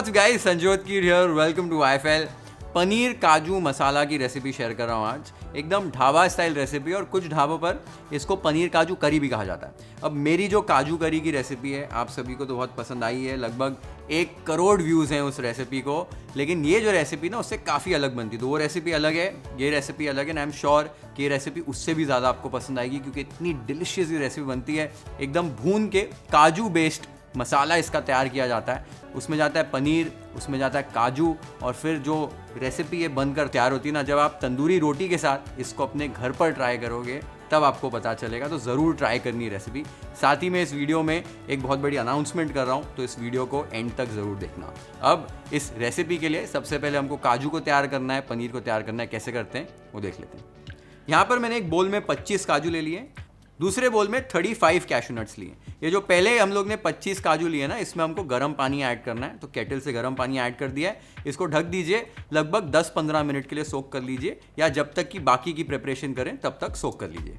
What's guys, Sanjyot Keer here, welcome to IFL। Paneer kaju masala की recipe share कर रहा हूँ आज। एकदम ढाबा स्टाइल रेसिपी, और कुछ ढाबों पर इसको पनीर काजू करी भी कहा जाता है। अब मेरी जो काजू करी की रेसिपी है आप सभी को तो बहुत पसंद आई है, लगभग 1 करोड़ व्यूज़ हैं उस रेसिपी को। लेकिन ये जो रेसिपी ना उससे काफ़ी अलग बनती, तो वो रेसिपी अलग है, ये रेसिपी अलग है, एंड आई एम श्योर कि ये रेसिपी उससे भी ज़्यादा आपको पसंद आएगी, क्योंकि इतनी डिलिशियस ये रेसिपी बनती है। एकदम भून के काजू बेस्ड मसाला इसका तैयार किया जाता है, उसमें जाता है पनीर, उसमें जाता है काजू, और फिर जो रेसिपी ये बनकर तैयार होती है ना, जब आप तंदूरी रोटी के साथ इसको अपने घर पर ट्राई करोगे तब आपको पता चलेगा। तो ज़रूर ट्राई करनी है रेसिपी। साथ ही में इस वीडियो में एक बहुत बड़ी अनाउंसमेंट कर रहा हूँ, तो इस वीडियो को एंड तक ज़रूर देखना। अब इस रेसिपी के लिए सबसे पहले हमको काजू को तैयार करना है, पनीर को तैयार करना है। कैसे करते हैं वो देख लेते हैं। यहाँ पर मैंने एक बोल में 25 काजू ले लिए, दूसरे बोल में 35 कैशू नट्स लिए। ये जो पहले हम लोग ने 25 काजू लिए ना, इसमें हमको गर्म पानी ऐड करना है, तो केटल से गर्म पानी ऐड कर दिया है। इसको ढक दीजिए, लगभग 10-15 मिनट के लिए सोक कर लीजिए, या जब तक कि बाकी की प्रिपरेशन करें तब तक सोक कर लीजिए।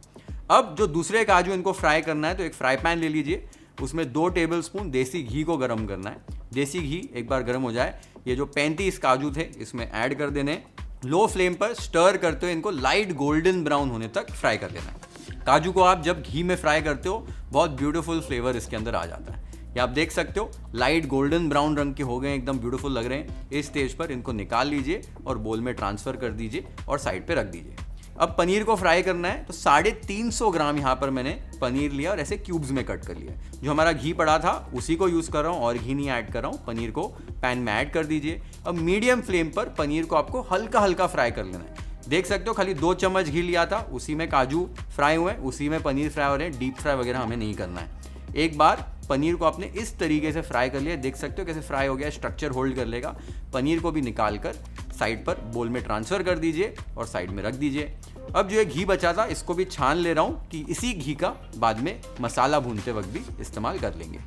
अब जो दूसरे काजू इनको फ्राई करना है, तो एक फ्राई पैन ले लीजिए, उसमें 2 टेबलस्पून देसी घी को गर्म करना है। देसी घी एक बार गर्म हो जाए, ये जो 35 काजू थे इसमें ऐड कर देने। लो फ्लेम पर स्टर करते हुए इनको लाइट गोल्डन ब्राउन होने तक फ्राई कर लेना है। काजू को आप जब घी में फ्राई करते हो बहुत ब्यूटीफुल फ्लेवर इसके अंदर आ जाता है। ये आप देख सकते हो लाइट गोल्डन ब्राउन रंग के हो गए, एकदम ब्यूटीफुल लग रहे हैं। इस स्टेज पर इनको निकाल लीजिए और बोल में ट्रांसफ़र कर दीजिए और साइड पे रख दीजिए। अब पनीर को फ्राई करना है, तो 350 ग्राम यहाँ पर मैंने पनीर लिया और ऐसे क्यूब्स में कट कर लिया। जो हमारा घी पड़ा था उसी को यूज़ कर रहा हूँ, और घी नहीं ऐड कर रहा हूँ। पनीर को पैन में ऐड कर दीजिए। अब मीडियम फ्लेम पर पनीर को आपको हल्का हल्का फ्राई कर लेना है। देख सकते हो खाली 2 चम्मच घी लिया था, उसी में काजू फ्राई हुए, उसी में पनीर फ्राई हो रहे हैं। डीप फ्राई वगैरह हमें नहीं करना है। एक बार पनीर को आपने इस तरीके से फ्राई कर लिया, देख सकते हो कैसे फ्राई हो गया, स्ट्रक्चर होल्ड कर लेगा। पनीर को भी निकाल कर साइड पर बोल में ट्रांसफ़र कर दीजिए और साइड में रख दीजिए। अब जो ये घी बचा था इसको भी छान ले रहा हूँ, कि इसी घी का बाद में मसाला भूनते वक्त भी इस्तेमाल कर लेंगे।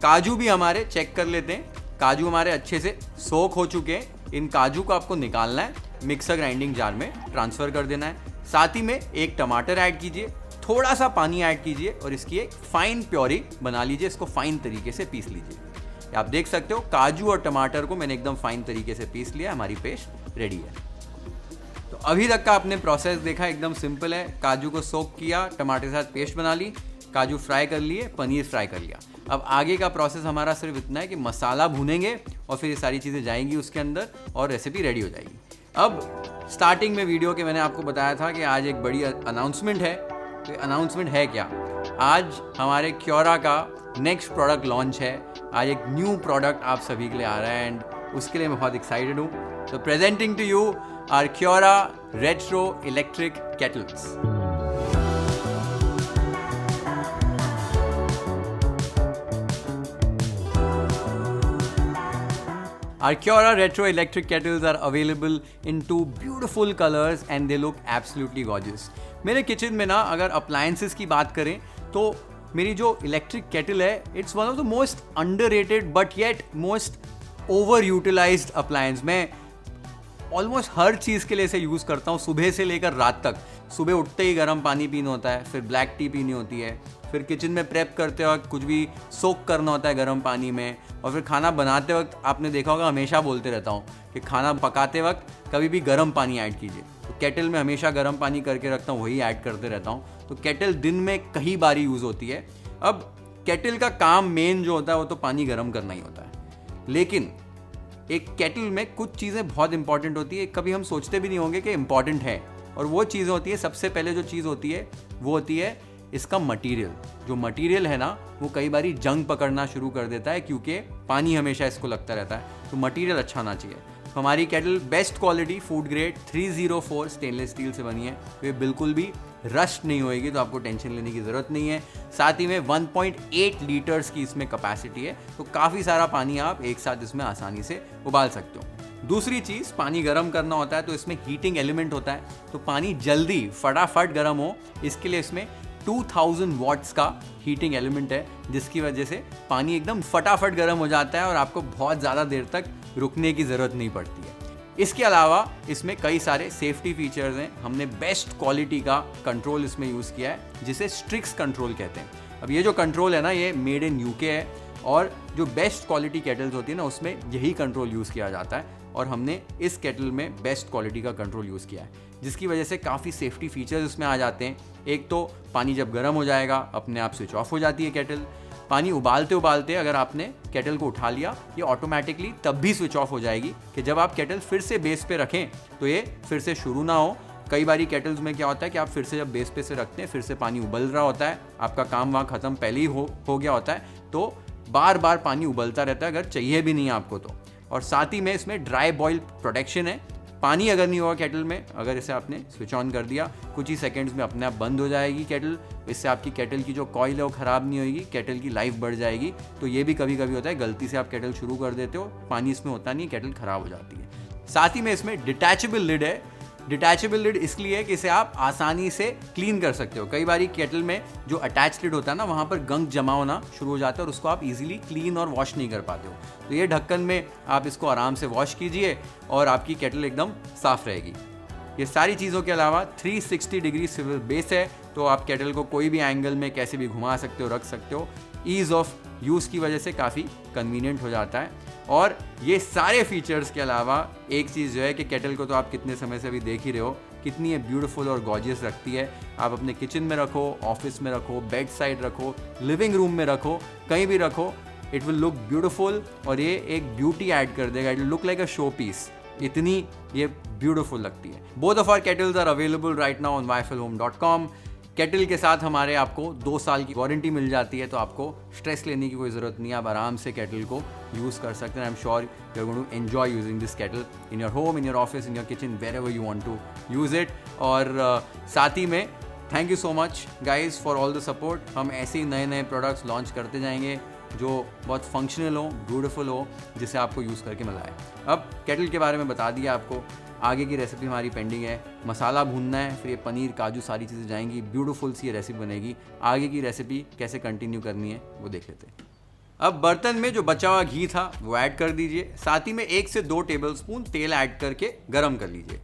काजू भी हमारे चेक कर लेते हैं। काजू हमारे अच्छे से सोक हो चुके हैं। इन काजू को आपको निकालना है, मिक्सर ग्राइंडिंग जार में ट्रांसफ़र कर देना है। साथ ही में एक टमाटर ऐड कीजिए, थोड़ा सा पानी ऐड कीजिए और इसकी एक फाइन प्योरी बना लीजिए। इसको फाइन तरीके से पीस लीजिए। आप देख सकते हो काजू और टमाटर को मैंने एकदम फाइन तरीके से पीस लिया। हमारी पेस्ट रेडी है। तो अभी तक का आपने प्रोसेस देखा, एकदम सिंपल है। काजू को सोक किया, टमाटर के साथ पेस्ट बना ली, काजू फ्राई कर लिए, पनीर फ्राई कर लिया। अब आगे का प्रोसेस हमारा सिर्फ इतना है कि मसाला भूनेंगे और फिर ये सारी चीज़ें जाएंगी उसके अंदर और रेसिपी रेडी हो जाएगी। अब स्टार्टिंग में वीडियो के मैंने आपको बताया था कि आज एक बड़ी अनाउंसमेंट है। तो अनाउंसमेंट है क्या? आज हमारे क्योरा का नेक्स्ट प्रोडक्ट लॉन्च है। आज एक न्यू प्रोडक्ट आप सभी के लिए आ रहा है, एंड उसके लिए मैं बहुत एक्साइटेड हूँ। तो presenting to you our Cura retro electric kettles. Our Cura Retro Electric Kettles are available in 2 beautiful colors and they look absolutely gorgeous. मेरे किचन में ना अगर अप्लायंसेस की बात करें तो मेरी जो इलेक्ट्रिक केटल है, it's one of the most underrated but yet most over utilised appliance. मैं ऑलमोस्ट हर चीज़ के लिए इसे यूज़ करता हूँ, सुबह से लेकर रात तक। सुबह उठते ही गर्म पानी पीना होता है, फिर ब्लैक टी पीनी होती है, फिर किचन में प्रेप करते वक्त कुछ भी सोक करना होता है गर्म पानी में, और फिर खाना बनाते वक्त आपने देखा होगा हमेशा बोलते रहता हूँ कि खाना पकाते वक्त कभी भी गर्म पानी ऐड कीजिए। तो केटल में हमेशा गर्म पानी करके रखता हूँ, वही ऐड करते रहता हूँ। तो केटल दिन में कई बार यूज़ होती है। अब केटल का काम मेन जो होता है वो तो पानी गर्म करना ही होता है, लेकिन एक केटल में कुछ चीज़ें बहुत इंपॉर्टेंट होती है, कभी हम सोचते भी नहीं होंगे कि इंपॉर्टेंट है। और वो चीज़ होती है, सबसे पहले जो चीज़ होती है वो होती है इसका मटेरियल। जो मटेरियल है ना वो कई बारी जंग पकड़ना शुरू कर देता है, क्योंकि पानी हमेशा इसको लगता रहता है। तो मटेरियल अच्छा होना चाहिए। हमारी kettle best quality food grade 304 stainless steel से बनी है, तो ये बिल्कुल भी रस्ट नहीं होएगी, तो आपको टेंशन लेने की ज़रूरत नहीं है। साथ ही में 1.8 लीटर्स की इसमें कैपेसिटी है, तो काफ़ी सारा पानी आप एक साथ इसमें आसानी से उबाल सकते हो। दूसरी चीज़, पानी गर्म करना होता है तो इसमें हीटिंग एलिमेंट होता है, तो पानी जल्दी फटाफट गर्म हो इसके लिए इसमें 2000 वॉट्स का हीटिंग एलिमेंट है, जिसकी वजह से पानी एकदम फटाफट गर्म हो जाता है और आपको बहुत ज़्यादा देर तक रुकने की ज़रूरत नहीं पड़ती है। इसके अलावा इसमें कई सारे सेफ्टी फीचर्स हैं। हमने बेस्ट क्वालिटी का कंट्रोल इसमें यूज़ किया है, जिसे स्ट्रिक्स कंट्रोल कहते हैं। अब ये जो कंट्रोल है ना, ये मेड इन यूके है, और जो बेस्ट क्वालिटी केटल्स होती है ना उसमें यही कंट्रोल यूज़ किया जाता है, और हमने इस केटल में बेस्ट क्वालिटी का कंट्रोल यूज़ किया है, जिसकी वजह से काफ़ी सेफ्टी फीचर्स इसमें आ जाते हैं। एक तो पानी जब गर्म हो जाएगा अपने आप स्विच ऑफ हो जाती है केटल। पानी उबालते उबालते अगर आपने केटल को उठा लिया, ये ऑटोमेटिकली तब भी स्विच ऑफ हो जाएगी कि जब आप केटल फिर से बेस पे रखें तो ये फिर से शुरू ना हो। कई बारी केटल्स में क्या होता है कि आप फिर से जब बेस पे से रखते हैं, फिर से पानी उबल रहा होता है, आपका काम वहाँ ख़त्म पहले ही हो गया होता है, तो बार बार पानी उबलता रहता है अगर चाहिए भी नहीं है आपको तो। और साथ ही में इसमें ड्राई बॉयल प्रोटेक्शन है। पानी अगर नहीं होगा केटल में, अगर इसे आपने स्विच ऑन कर दिया, कुछ ही सेकंड्स में अपने आप बंद हो जाएगी केटल। इससे आपकी केटल की जो कॉइल है वो ख़राब नहीं होगी, केटल की लाइफ बढ़ जाएगी। तो ये भी कभी कभी होता है, गलती से आप केटल शुरू कर देते हो, पानी इसमें होता नहीं, केटल ख़राब हो जाती है। साथ ही में इसमें डिटैचेबल लिड है। डिटैचेबल लिड इसलिए है कि इसे आप आसानी से क्लीन कर सकते हो। कई बारी केटल में जो अटैच लिड होता है ना, वहाँ पर गंग जमा होना शुरू हो जाता है और उसको आप इजीली क्लीन और वॉश नहीं कर पाते हो। तो ये ढक्कन में आप इसको आराम से वॉश कीजिए और आपकी केटल एकदम साफ रहेगी। ये सारी चीज़ों के अलावा 360 डिग्री स्विvel बेस है, तो आप केटल को कोई भी एंगल में कैसे भी घुमा सकते हो, रख सकते हो। ईज़ ऑफ यूज़ की वजह से काफ़ी कन्वीनियंट हो जाता है। और ये सारे फीचर्स के अलावा एक चीज़ जो है कि केटल को तो आप कितने समय से अभी देख ही रहे हो, कितनी ये ब्यूटीफुल और गॉर्जियस रखती है। आप अपने किचन में रखो, ऑफिस में रखो, बेड साइड रखो, लिविंग रूम में रखो, कहीं भी रखो, इट विल लुक ब्यूटीफुल और ये एक ब्यूटी ऐड कर देगा। It will look like a show piece, इतनी ये ब्यूटीफुल लगती है। Both of our kettles are available right now on yflhome.com। Kettle के साथ हमारे आपको 2 साल की वारंटी मिल जाती है, तो आपको स्ट्रेस लेने की कोई ज़रूरत नहीं है, आप आराम से केटल को यूज़ कर सकते हैं। I am sure you are going to enjoy using this kettle in your home, in your office, in your kitchen, wherever you want to use it. और साथ ही में thank you so much guys for all the support. हम ऐसे ही नए नए products launch करते जाएंगे जो बहुत फंक्शनल हो, ब्यूटीफुल हो, जिसे आपको यूज़ करके मज़ा आए। अब केटल के बारे में बता दिया आपको, आगे की रेसिपी हमारी पेंडिंग है। मसाला भूनना है, फिर ये पनीर काजू सारी चीज़ें जाएंगी, ब्यूटीफुल सी ये रेसिपी बनेगी। आगे की रेसिपी कैसे कंटिन्यू करनी है वो देख लेते हैं। अब बर्तन में जो बचा हुआ घी था वो ऐड कर दीजिए। साथ ही में 1 से 2 टेबलस्पून तेल ऐड करके गरम कर लीजिए।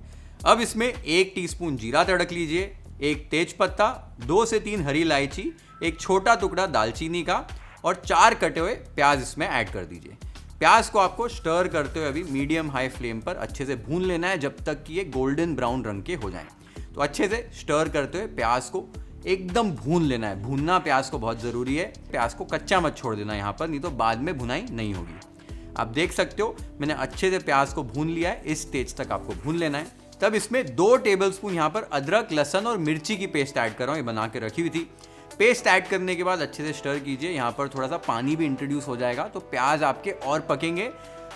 अब इसमें 1 टीस्पून जीरा तड़क लीजिए, 1 तेज पत्ता, 2 से 3 हरी इलायची, 1 छोटा टुकड़ा दालचीनी का और 4 कटे हुए प्याज इसमें ऐड कर दीजिए। प्याज को आपको स्टर करते हुए अभी मीडियम हाई फ्लेम पर अच्छे से भून लेना है जब तक कि ये गोल्डन ब्राउन रंग के हो जाएं। तो अच्छे से स्टर करते हुए प्याज को एकदम भून लेना है। भूनना प्याज को बहुत ज़रूरी है, प्याज को कच्चा मत छोड़ देना यहाँ पर, नहीं तो बाद में भुनाई नहीं होगी। आप देख सकते हो मैंने अच्छे से प्याज को भून लिया है, इस स्टेज तक आपको भून लेना है। तब इसमें 2 टेबलस्पून यहाँ पर अदरक, लहसुन और मिर्ची की पेस्ट ऐड कर रहा हूँ, ये बना के रखी हुई थी। पेस्ट ऐड करने के बाद अच्छे से स्टर कीजिए। यहाँ पर थोड़ा सा पानी भी इंट्रोड्यूस हो जाएगा, तो प्याज आपके और पकेंगे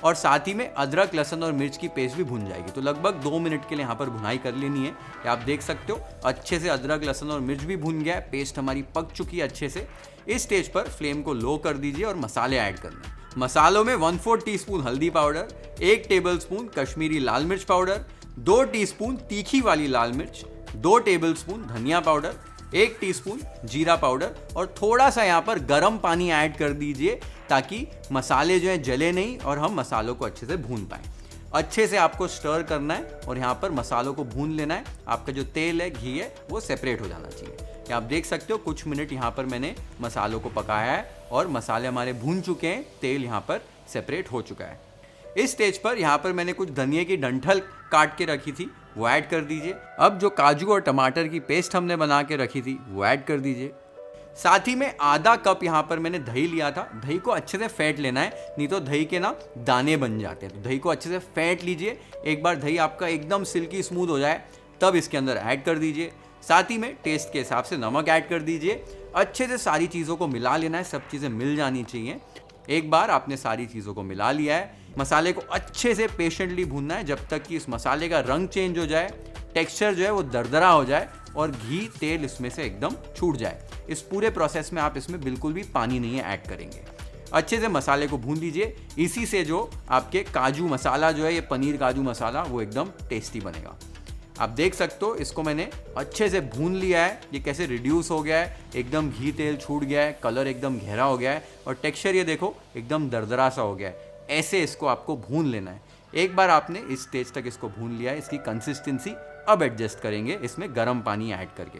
और साथ ही में अदरक, लहसुन और मिर्च की पेस्ट भी भुन जाएगी। तो लगभग 2 मिनट के लिए यहाँ पर भुनाई कर लेनी है। आप देख सकते हो अच्छे से अदरक, लहसुन और मिर्च भी भुन गया है, पेस्ट हमारी पक चुकी है अच्छे से। इस स्टेज पर फ्लेम को लो कर दीजिए और मसाले ऐड करने हैं। मसालों में 1/4 टीस्पून हल्दी पाउडर, 1 टेबलस्पून कश्मीरी लाल मिर्च पाउडर, 2 टीस्पून तीखी वाली लाल मिर्च, 2 टेबलस्पून धनिया पाउडर, 1 टीस्पून जीरा पाउडर और थोड़ा सा यहाँ पर गर्म पानी ऐड कर दीजिए ताकि मसाले जो हैं जले नहीं और हम मसालों को अच्छे से भून पाएँ। अच्छे से आपको स्टर करना है और यहाँ पर मसालों को भून लेना है। आपका जो तेल है, घी है, वो सेपरेट हो जाना चाहिए। आप देख सकते हो कुछ मिनट यहाँ पर मैंने मसालों को पकाया है और मसाले हमारे भून चुके हैं, तेल यहाँ पर सेपरेट हो चुका है। इस स्टेज पर यहाँ पर मैंने कुछ धनिए की डंठल काट के रखी थी, वो ऐड कर दीजिए। अब जो काजू और टमाटर की पेस्ट हमने बना के रखी थी वो ऐड कर दीजिए। साथ ही में आधा कप यहाँ पर मैंने दही लिया था। दही को अच्छे से फेंट लेना है, नहीं तो दही के ना दाने बन जाते हैं। तो दही को अच्छे से फेंट लीजिए। एक बार दही आपका एकदम सिल्की स्मूथ हो जाए तब इसके अंदर ऐड कर दीजिए। साथ ही में टेस्ट के हिसाब से नमक ऐड कर दीजिए। अच्छे से सारी चीज़ों को मिला लेना है, सब चीज़ें मिल जानी चाहिए। एक बार आपने सारी चीज़ों को मिला लिया है, मसाले को अच्छे से पेशेंटली भूनना है जब तक कि इस मसाले का रंग चेंज हो जाए, टेक्सचर जो है वो दरदरा हो जाए और घी तेल इसमें से एकदम छूट जाए। इस पूरे प्रोसेस में आप इसमें बिल्कुल भी पानी नहीं ऐड करेंगे। अच्छे से मसाले को भून लीजिए। इसी से जो आपके काजू मसाला जो है, ये पनीर काजू मसाला, वो एकदम टेस्टी बनेगा। आप देख सकते हो इसको मैंने अच्छे से भून लिया है। ये कैसे रिड्यूस हो गया है, एकदम घी तेल छूट गया है, कलर एकदम गहरा हो गया है और टेक्सचर ये देखो एकदम दरदरा सा हो गया है। ऐसे इसको आपको भून लेना है। एक बार आपने इस स्टेज तक इसको भून लिया है, इसकी कंसिस्टेंसी अब एडजस्ट करेंगे इसमें गर्म पानी ऐड करके।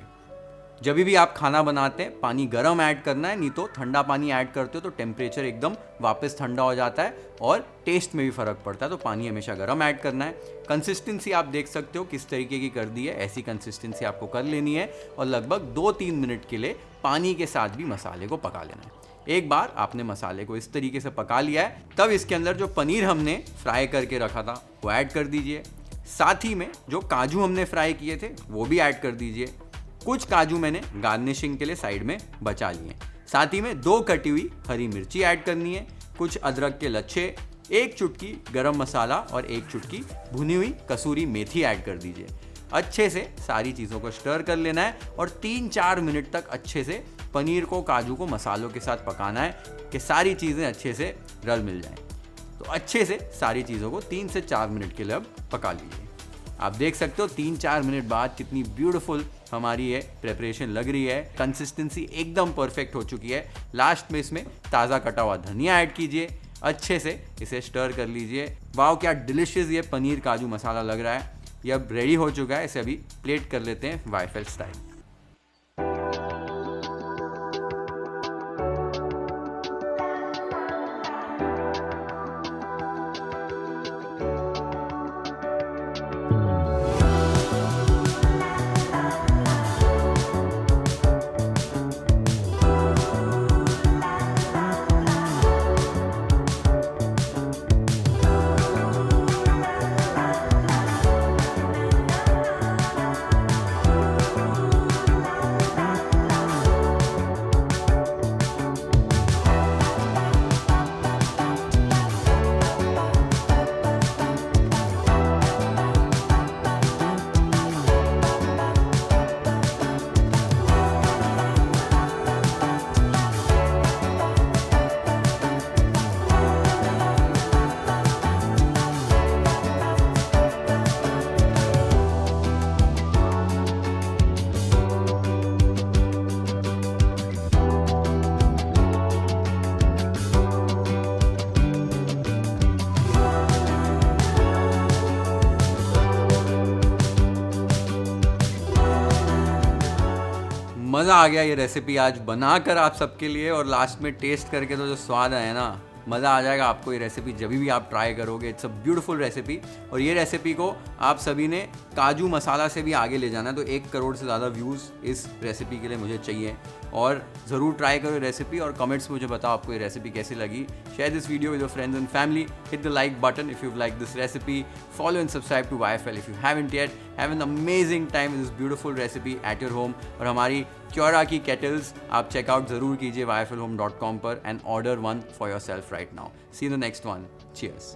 जब भी आप खाना बनाते हैं पानी गर्म ऐड करना है, नहीं तो ठंडा पानी ऐड करते हो तो टेम्परेचर एकदम वापस ठंडा हो जाता है और टेस्ट में भी फ़र्क पड़ता है। तो पानी हमेशा गर्म ऐड करना है। कंसिस्टेंसी आप देख सकते हो किस तरीके की कर दी है, ऐसी कंसिस्टेंसी आपको कर लेनी है और लगभग 2-3 मिनट के लिए पानी के साथ भी मसाले को पका लेना है। एक बार आपने मसाले को इस तरीके से पका लिया है, तब इसके अंदर जो पनीर हमने फ्राई करके रखा था वो ऐड कर दीजिए। साथ ही में जो काजू हमने फ्राई किए थे वो भी ऐड कर दीजिए। कुछ काजू मैंने गार्निशिंग के लिए साइड में बचा लिए। साथ ही में 2 कटी हुई हरी मिर्ची ऐड करनी है, कुछ अदरक के लच्छे, 1 चुटकी गरम मसाला और 1 चुटकी भुनी हुई कसूरी मेथी ऐड कर दीजिए। अच्छे से सारी चीज़ों को स्टर कर लेना है और 3-4 मिनट तक अच्छे से पनीर को काजू को मसालों के साथ पकाना है कि सारी चीज़ें अच्छे से रल मिल जाएं। तो अच्छे से सारी चीज़ों को 3 से 4 मिनट के लिए अब पका लीजिए। आप देख सकते हो 3-4 मिनट बाद कितनी ब्यूटीफुल हमारी ये प्रेपरेशन लग रही है। कंसिस्टेंसी एकदम परफेक्ट हो चुकी है। लास्ट में इसमें ताज़ा कटा हुआ धनिया ऐड कीजिए, अच्छे से इसे स्टर कर लीजिए। वाओ, क्या डिलिशियस ये पनीर काजू मसाला लग रहा है। ये अब रेडी हो चुका है। इसे अभी प्लेट कर लेते हैं वाईफेल स्टाइल। मज़ा आ गया ये रेसिपी आज बनाकर आप सबके लिए, और लास्ट में टेस्ट करके तो जो स्वाद आया ना, मज़ा आ जाएगा आपको। ये रेसिपी जब भी आप ट्राई करोगे, इट्स अ ब्यूटीफुल रेसिपी। और ये रेसिपी को आप सभी ने काजू मसाला से भी आगे ले जाना है। तो 1 करोड़ से ज़्यादा व्यूज़ इस रेसिपी के लिए मुझे चाहिए, और ज़रूर ट्राई करो ये रेसिपी और कमेंट्स में मुझे बताओ आपको ये रेसिपी कैसी लगी। Share this video with your friends and family, hit the like button if you like this recipe, follow and subscribe to YFL if you haven't yet. Have an amazing time with this beautiful recipe at your home. और हमारी Quora की kettles आप checkout ज़रूर कीजिए YFLhome.com पर, and order 1 for yourself right now. See in the next one. Cheers.